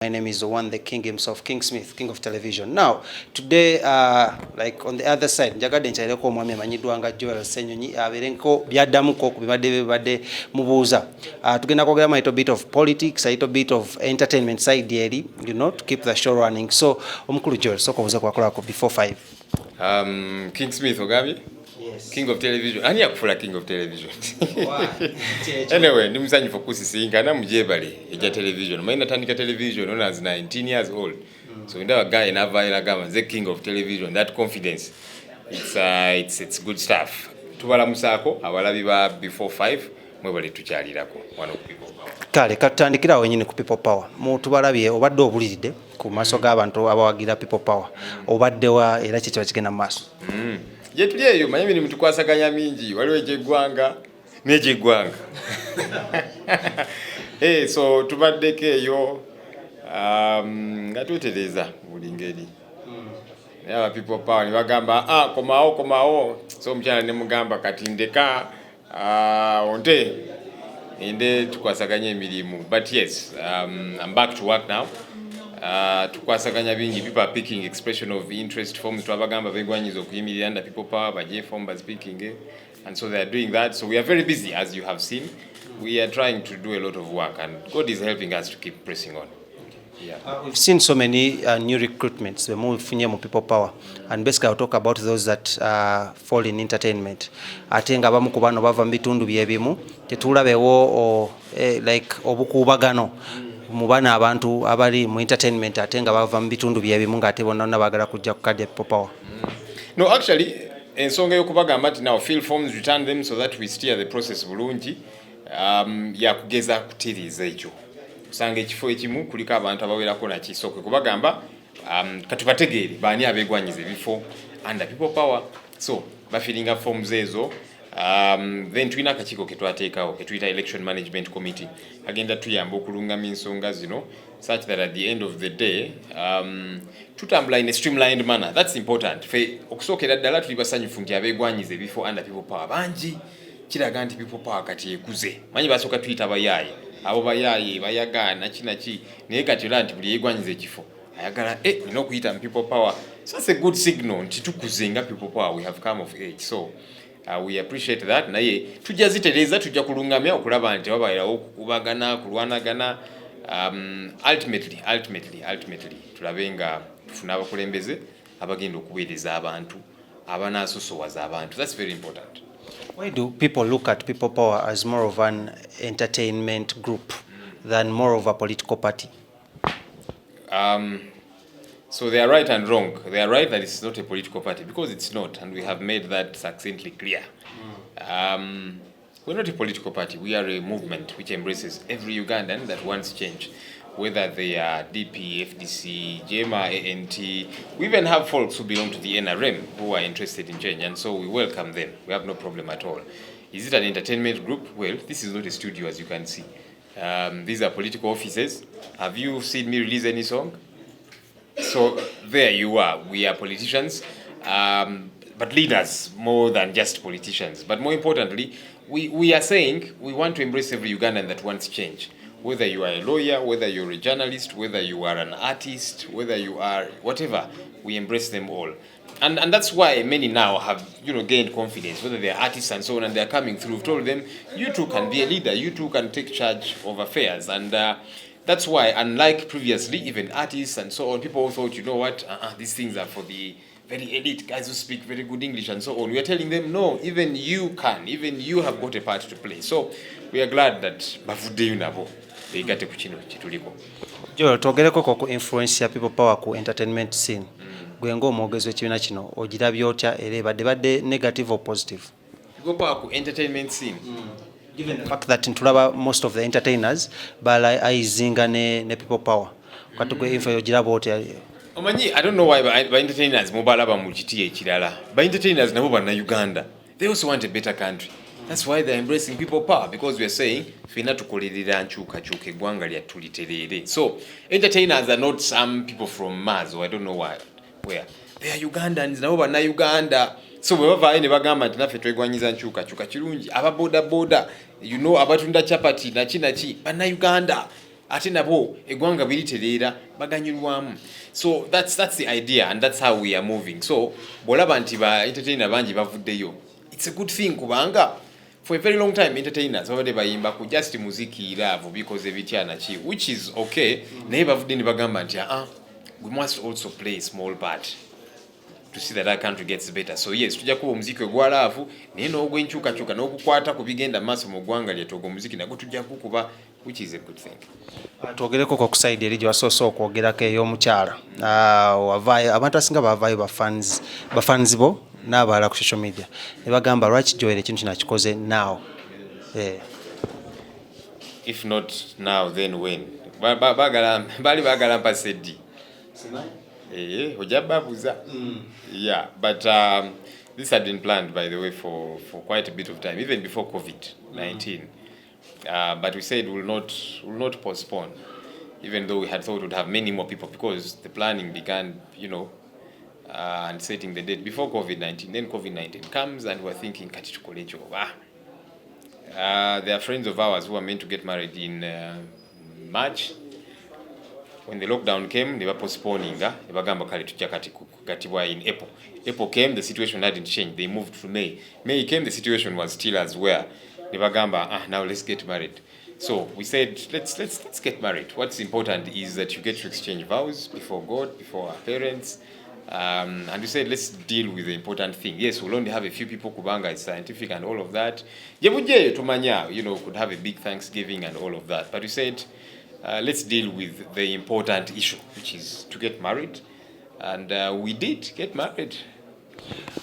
My name is Owan, the king himself, King Smith, king of television. Now, today, like on the other side, njagadde nkyaleko omwami amanyiddwa nga Joel Ssenyonyi abeerenko byaddamuko ku bibadde mubuuza. Tugenda kwogera a little bit of politics, a little bit of entertainment side eri, to keep the show running. So, omukulu Joel, soko buze kwakolako before 5. King Smith ogambye? Yes. King of television. Ani yakufula king of television? Anyway, ndi musanyufu kusisinkana mujebale eja television. Maina tandika television when I was 19 years old. So ndaba guy navaira gama the king of television. That confidence. It's good stuff. Tubala musako abalabi ba before 5 mwebale tukyalirako wano ku people power. Kale katandikira wenyini ku people power. Mu tubalabye obadde obuliride ku maaso g'abantu abawagira people power. Obadde wa era kiki bakigenda mu maaso. Je tuli eyo manyi mini mutukwasaganya mingi waliwo ejeggwanga n'ejeggwanga. So tubaddeko eyo nga twetereza buli ngeri. Aba people power ne bagamba komawo so omukyala ne mugamba kati ndeka onte ende tukwasaganya emirimu. But yes, I'm back to work now. Tukwasaganya bingi, people are picking expression of interest forms twabagamba begwanyiza okuyimirira under people power baje form by speaking, and so they are doing that. So we are very busy, as you have seen. We are trying to do a lot of work, and God is helping us to keep pressing on. Yeah. We've seen so many new recruitments we move from people power, and basically I'll talk about those that fall in entertainment. Ate nga bamu ku bano bava mu bitundu byebimu tetulabewo like obukubagano mu bana abantu abali mu entertainment ate nga bava mu bitundu byebimu ng'ate bonna bagala kujja ku kadi ya people power. No, actually ensonga y'okubagamba nti now fill forms, return them so that we steer the process bulungi. Yakugeza kutiriza ekyo usanga ekifo ekimu kuliko abantu abawerako nakisooke kubagamba katubategeere baani abeegwanyiza ebifo under people power, so bafiringa forms ezo. Then tulina akakiiko ke twateekawo ke tuyita election management committee agenda tuyamba okulungama ensonga zino such that at the end of the day tutambula in a streamlined manner. That's important. Fe okusookera ddala tuli basanyufu nti abeegwanyiza ebifo under people power bangi, kiraga nti people power kati ekuze. Manyi basooka tuyita bayaaye, abo bayaaye bayagaana kinaki naye kati era nti buli yeegwanyiza ekifo ayagala nina okuyita mu people power. So that's a good signal nti tukuze nga people power, we have come of age. So we appreciate that. Naye tujja zitereza tujja kulungamya okulaba nti babairawo okubagana kulwanagana. Ultimately tulabe nga tufuna abakulembeze abagenda okuweereza abantu abanaasosowaza abantu. That's very important. Why do people look at people power as more of an entertainment group than more of a political party? So they are right and wrong. They are right that it's not a political party because it's not, and we have made that succinctly clear. We're not a political party. We are a movement which embraces every Ugandan that wants change, whether they are DP, FDC, JMA, ANT. We even have folks who belong to the NRM who are interested in change, and so we welcome them. We have no problem at all. Is it an entertainment group? Well, this is not a studio, as you can see. These are political offices. Have you seen me release any song? So there you are. We are politicians, but leaders more than just politicians. But more importantly, we are saying we want to embrace every Ugandan that wants change. Whether you are a lawyer, whether you're a journalist, whether you are an artist, whether you are whatever, we embrace them all. And that's why many now have gained confidence, whether they are artists and so on, and they are coming through. We've told them, you too can be a leader, you too can take charge of affairs. And that's why, unlike previously, even artists and so on, people thought, you know what, these things are for the very elite guys who speak very good English and so on. We are telling them, no, even you can, even you have got a part to play. So we are glad that bavudeyo nabo begate ku kino kituliko. Joel, twogereko ku influence ya people power ku entertainment scene. Gwe ng'omwogezi w'ekibiina kino ogirabye otya era ebadde negative or positive? People power ku entertainment scene. Given the fact that ntulaba most of the entertainers balayizinga ne people power. Kati gwe info ogiraba otya? Omanyi, I don't know why by entertainers mubalaba mu kiti ekirala. By entertainers nabo banna Uganda. They also want a better country. That's why they're embracing people power, because we are saying fina tukolerera nkyukakyuka eggwanga lyattu literere. So entertainers are not some people from Mars or I don't know where. They are Ugandans, nabo banna Uganda. So bwe bavaayo ne bagamba nti naffe twegwanyiza nkyukakyuka kirungi aba boda abatunda chapati naki banna Uganda. ate nabo eggwanga biritereera baganyulwamu. So that's the idea and that's how we are moving. So bolaba nti ba entertainer bangi bavuddeyo, it's a good thing kubanga for a very long time entertainers babadde bayimba ku just muziki love because ebityana ki, which is okay. Naye bavudde ne bagamba nti we must also play a small part to see that our country gets better. So yes, tujja kuba omuziki ogwa love naye n'ogwenkyukakyuka n'ogukwata ku bigenda maaso mu ggwanga lyettu ogwo omuziki nagwo tujja kukuba, which is a good thing. Twogereko ku side eri gye wasoose okwogerako ey'omukyala. Wavaayo abantu asinga bavaayo bafanzi bo n'abalala ku social media ne bagamba lwaki Joel ekintu kino akikoze now. If not now then when? Bali bagala mpase ddi. Ojja babuuza. Yeah, but this had been planned, by the way, for quite a bit of time, even before COVID-19. But we said we'll not postpone, even though we had thought we'd have many more people, because the planning began, and setting the date before COVID-19. Then COVID-19 comes, and we're thinking, there are friends of ours who are meant to get married in March. When the lockdown came, they were postponing. They were in April. April came, the situation hadn't changed. They moved to May. May came, the situation was still as where. They were now let's get married. So we said, let's get married. What's important is that you get to exchange vows before God, before our parents. And we said, let's deal with the important thing. Yes, we'll only have a few people, kubanga is scientific and all of that. Could have a big Thanksgiving and all of that. But we said, let's deal with the important issue, which is to get married. And we did get married.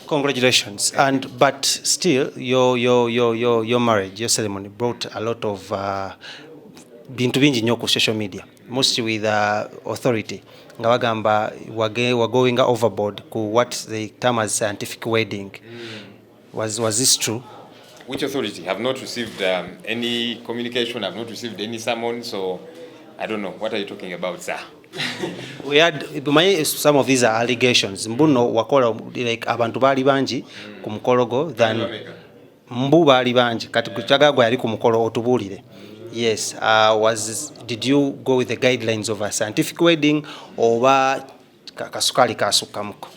Congratulations. But still, your marriage, your ceremony brought a lot of bintu bingi nnyo ku social media, mostly with authority. Nga bagamba were going overboard ku what they term as scientific wedding. Was this true? Which authority? Have not received any communication. Have not received any summon. So I don't know. What are you talking about, sir? We had some of these are allegations. Mbuno wakola like abantu bali banji ku mukologo than mbu bali banji kati kuchagagwa yali ku mukolo otubulire. Yes, did you go with the guidelines of a scientific wedding or kasukali kasukamuko?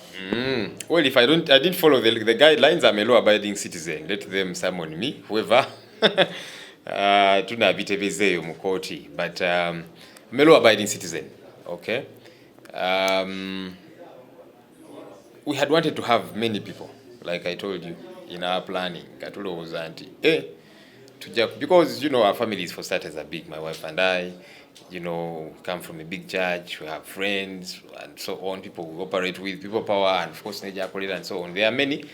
Well, if I didn't follow the guidelines, I'm a law-abiding citizen. Let them summon me, whoever. Tunabitebezeyo mukoti, but I'm a law-abiding citizen. Okay. We had wanted to have many people, like I told you, in our planning. Katulo was auntie. Because our families, for starters, are big. My wife and I, come from a big church. We have friends and so on. People we operate with, people power, and of course, Nigeria and so on. There are many,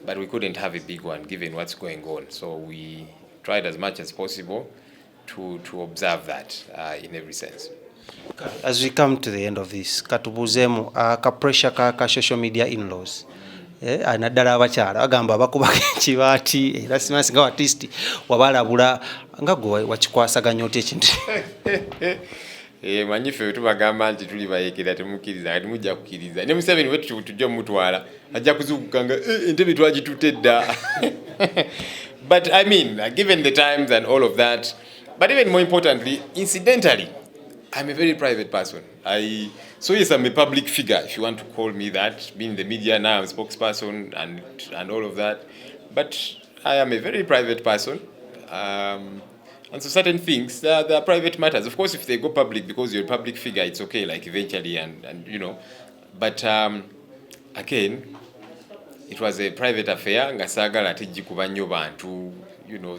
but we couldn't have a big one given what's going on. So we tried as much as possible to observe that in every sense. As we come to the end of this, katubuzemu ka pressure ka social media in-laws. Naddala abakyala bagamba bakubaka ekibaati era simansi nga artist wabalabula nga gwe wakikwasaganya oti ekintu. Manyi ffe tubagamba nti tuli bayekera temukkiriza kati mujja kukkiriza. Ne Museveni wetu tujja mutwala ajja kuzuukuka nga entebe twagitutte dda. But I mean, given the times and all of that, but even more importantly, incidentally, I'm a very private person. So yes, I'm a public figure, if you want to call me that. Being in the media now, I'm a spokesperson and all of that. But I am a very private person. And so certain things, they are private matters. Of course, if they go public because you're a public figure, it's okay, like eventually, and But again, it was a private affair. Ngasagala tijikuba nnyo bantu.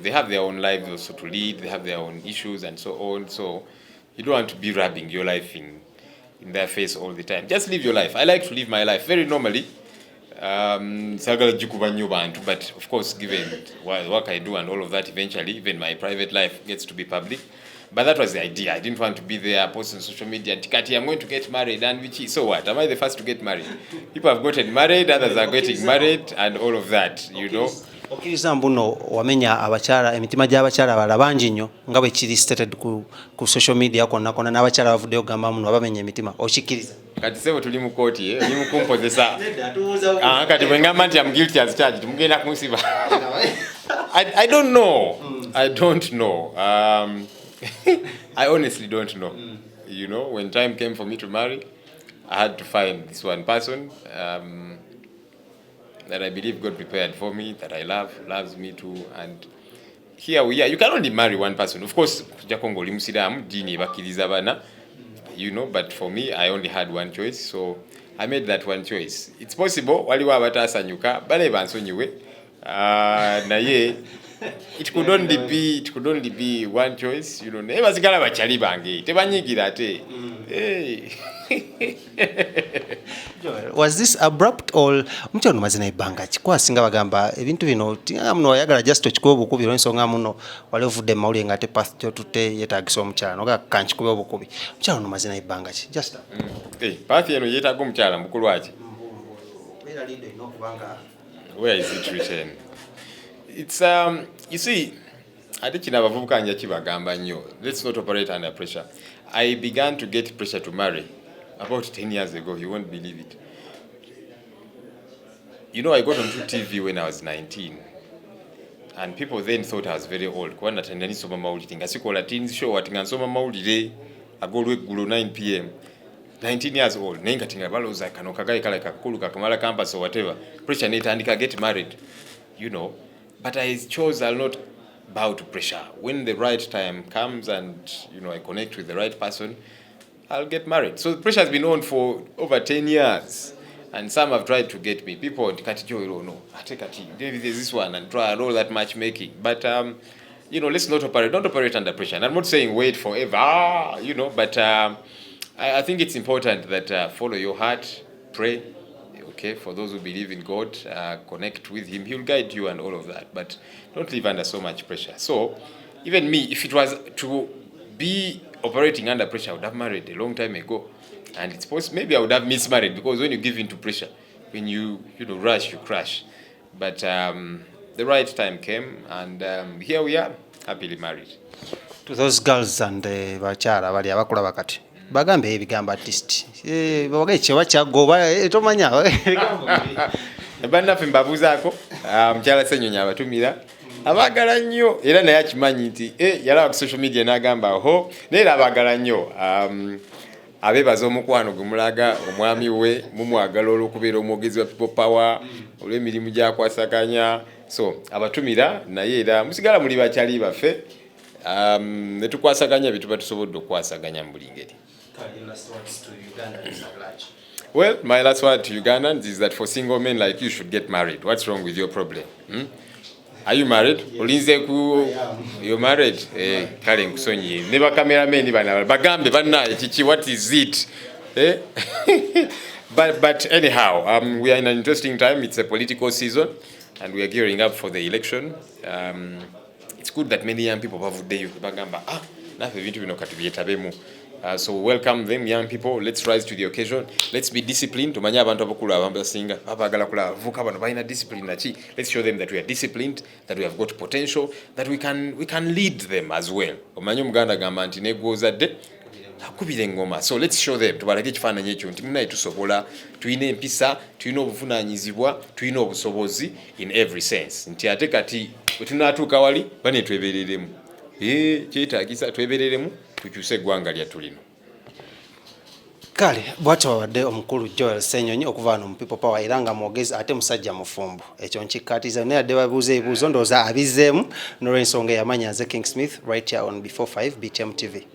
They have their own lives also to lead. They have their own issues and so on. So you don't want to be rubbing your life in their face all the time. Just live your life. I like to live my life very normally. But of course, given what work I do and all of that, eventually, even my private life gets to be public. But that was the idea. I didn't want to be there posting on social media. Tikati, I'm going to get married, and which is so what? Am I the first to get married? People have gotten married, others are getting married, and all of that, Okiriza mbuno wamenya abakyala emitima gy'abakyala bala bangi nnyo nga bwe kiri stated ku social media konna n'abakyala bavuddeyo gamba muno babamenya emitima okikiriza kati sebo tuli mu kooti oli mu kumpozesa kati bwe ngamba nti am guilty as charged mugenda kunsiba I don't know I honestly don't know. You know, when time came for me to marry, I had to find this one person that I believe God prepared for me, that I love, loves me too, and here we are. You can only marry one person. Of course, Jakongo Muslim, dini bakiriza bana, you know, but for me, I only had one choice, so I made that one choice. It's possible, waliwo abatasanyuka, bale bansonyiwe, naye, it could only be one choice, you know. Never sigala bachali bange, tebanyigira ate. Hey. Was this abrupt or mchono mazina ibanga chikwa singa bagamba ebintu bino muno yagala just okikuba obukubi olw'ensonga muno wali ovudde mawulire ngate path gyotute yeetagisa omukyala noga kankikuba obukubi mukyala no mazina ibanga ki just path eno yeetaaga omukyala mukulu waki where is it written? It's you see, ate kino abavubuka nja kibagamba nnyo, let's not operate under pressure. I began to get pressure to marry about 10 years ago. You won't believe it. You know, I got onto TV when I was 19, and people then thought I was very old. Kwa natenda nisoma mawulire ngasikola teens show ati ngansoma mawulire agolwe gulo 9 p.m. 19 years old. Nenga tinga baloza kano kagaye kala kakulu kakamala campus or whatever. Pressure netandika get married, you know. But I chose I'll not bow to pressure. When the right time comes and, you know, I connect with the right person, I'll get married. So the pressure has been on for over 10 years. And some have tried to get me. People, no, I take a tea. There's this one and try and all that matchmaking. But, you know, let's not operate. Don't operate under pressure. And I'm not saying wait forever, you know, but I think it's important that follow your heart, pray. Okay, for those who believe in God, connect with Him. He'll guide you and all of that. But don't live under so much pressure. So, even me, if it was to be operating under pressure, I would have married a long time ago. And it's possible, maybe I would have mismarried, because when you give in to pressure, when you rush, you crash. But the right time came, and here we are, happily married. To those girls and bachara bali abakula bakati bagambe ebigamba artist babaga ekiwa kyagoba tomanya bannaffe mbabuuzaako mukyala Ssenyonyi abatumira abagala nnyo era naye akimanyi nti yalaba ku social media n'agamba ho naye abagala nnyo abeebaza omukwano gwe mulaga omwami we mumwagala olw'okubeera omwogezi wa people power olw'emirimu gyakwasaganya, so abatumira naye era musigala muli bakyali baffe ne tukwasaganya bye tuba tusobodde okwasaganya mu buli ngeri. Well, my last word to Ugandans is that for single men like you should get married. What's wrong with your problem? Are you married? Olinze ku you're married? Kale nkusonyi. Never cameramen bana bagambe bana chichi what is it? But anyhow, we are in an interesting time. It's a political season and we are gearing up for the election. It's good that many young people have day bagamba nafe bintu bino katubyetabemu. So welcome them young people. Let's rise to the occasion. Let's be disciplined. Tumanya abantu abakulu abasinga abagala kula vuka bano bayina discipline nachi. Let's show them that we are disciplined, that we have got potential, that we can lead them as well. Omanyi Muganda gamba nti negwoza de akubire ngoma. So let's show them tubalage ekifaananyi ekyo nti munaye tusobola, tuyina empisa, tuyina obuvunaanyizibwa, tuyina obusobozi in every sense. Nti ate kati wetunatuuka wali bane twebereremu. Kyetaagisa twebereremu tukyuse eggwanga lyattu lino. Kale bw'atyo wadde omukulu Joel Ssenyonyi okuva wano mu People Power era nga mwogezi ate musajja mufumbo. Ekyo nkikkaatiza naye adde babuuza ebibuuzo ndowooza abizzeemu n'olw'ensonga eyamanya nze King Smith right here on Before 5 BTM TV.